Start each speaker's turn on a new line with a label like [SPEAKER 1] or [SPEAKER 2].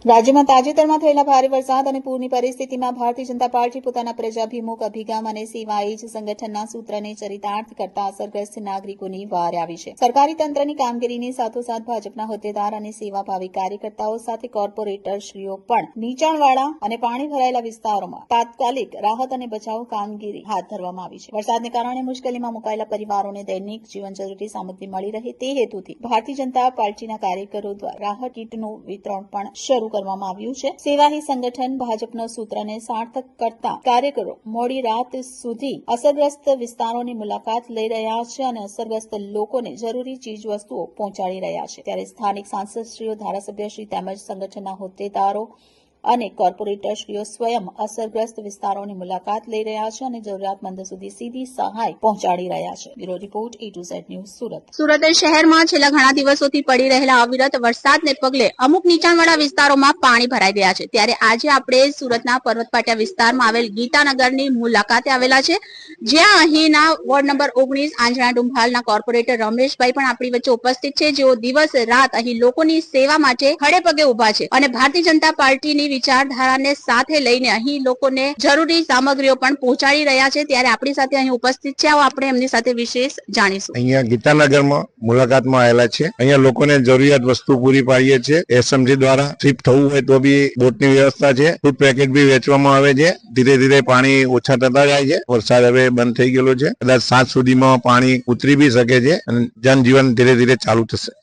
[SPEAKER 1] રાજ્યમાં તાજેતરમાં થયેલા ભારે વરસાદ અને પૂરની પરિસ્થિતિમાં ભારતીય જનતા પાર્ટી પોતાના પ્રજાભિમુખ અભિગમ અને સેવાએ જ સંગઠનના સૂત્રને ચરિતાર્થ કરતા અસરગ્રસ્ત નાગરિકોની વાર આવી છે. સરકારી તંત્રની કામગીરીની સાથોસાથ ભાજપના હોદ્દેદાર અને સેવાભાવી કાર્યકર્તાઓ સાથે કોર્પોરેટરશ્રીઓ પણ નીચાણવાળા અને પાણી ભરાયેલા વિસ્તારોમાં તાત્કાલિક રાહત અને બચાવ કામગીરી હાથ ધરવામાં આવી છે. વરસાદને કારણે મુશ્કેલીમાં મુકાયેલા પરિવારોને દૈનિક જીવન જરૂરી સામગ્રી મળી રહે તે હેતુથી ભારતીય જનતા પાર્ટીના કાર્યકરો દ્વારા રાહત કીટનું વિતરણ પણ શરૂ કરવામાં આવ્યું છે. સેવા હી સંગઠન ભાજપના સૂત્રને સાર્થક કરતા કાર્યકરો મોડી રાત સુધી અસરગ્રસ્ત વિસ્તારોની મુલાકાત લઈ રહ્યા છે અને અસરગ્રસ્ત લોકોને જરૂરી ચીજવસ્તુઓ પહોંચાડી રહ્યા છે. ત્યારે સ્થાનિક સાંસદશ્રીઓ, ધારાસભ્યશ્રી તેમજ સંગઠનના હોદ્દેદારો અને કોર્પોરેટરશ્રીઓ સ્વયં અસરગ્રસ્ત વિસ્તારોની મુલાકાત લઈ રહ્યા છે અને જરૂરિયાતમંદ સુધી સીધી સહાય પહોંચાડી રહ્યા છે. Bureau report A2Z news Surat.
[SPEAKER 2] Surat શહેરમાં છેલ્લા ઘણા દિવસોથી પડી રહેલા અવિરત વરસાદને પગલે અમુક નીચાણવાળા વિસ્તારોમાં પાણી ભરાઈ ગયા છે. ત્યારે આજે આપણે સુરતના પર્વતપાટિયા વિસ્તારમાં આવેલ ગીતાનગરની મુલાકાતે આવેલા છે, જ્યાં અહીંના વોર્ડ નંબર 19 આંજણા ડુંભાલના કોર્પોરેટર રમેશભાઈ પણ આપણી વચ્ચે ઉપસ્થિત છે, જેઓ દિવસ રાત અહીં લોકોની સેવા માટે ખડે પગે ઉભા છે અને ભારતીય જનતા પાર્ટીની વિચારધારાને સાથે લઈને અહીં લોકોને જરૂરી સામગ્રીઓ પણ પહોંચાડી રહ્યા છે. ત્યારે આપણી સાથે અહીં ઉપસ્થિત છે, આવો આપણે એમની સાથે વિશેષ જાણીશું.
[SPEAKER 3] અહીંયા ગીતાનગરમાં મુલાકાતમાં આવેલા છે. અહીંયા લોકોને જરૂરિયાત વસ્તુ પૂરી પાડીએ છીએ. એસએમસી દ્વારા શિફ્ટ થવું હોય તો બી બોટની વ્યવસ્થા છે. ફૂડ પેકેટ બી વેચવામાં આવે છે. ધીરે ધીરે પાણી ઓછા થતા જાય છે. વરસાદ હવે બંધ થઈ ગયેલો છે. કદાચ 7 સુધીમાં પાણી ઉતરી બી શકે છે અને જનજીવન ધીરે ધીરે ચાલુ થશે.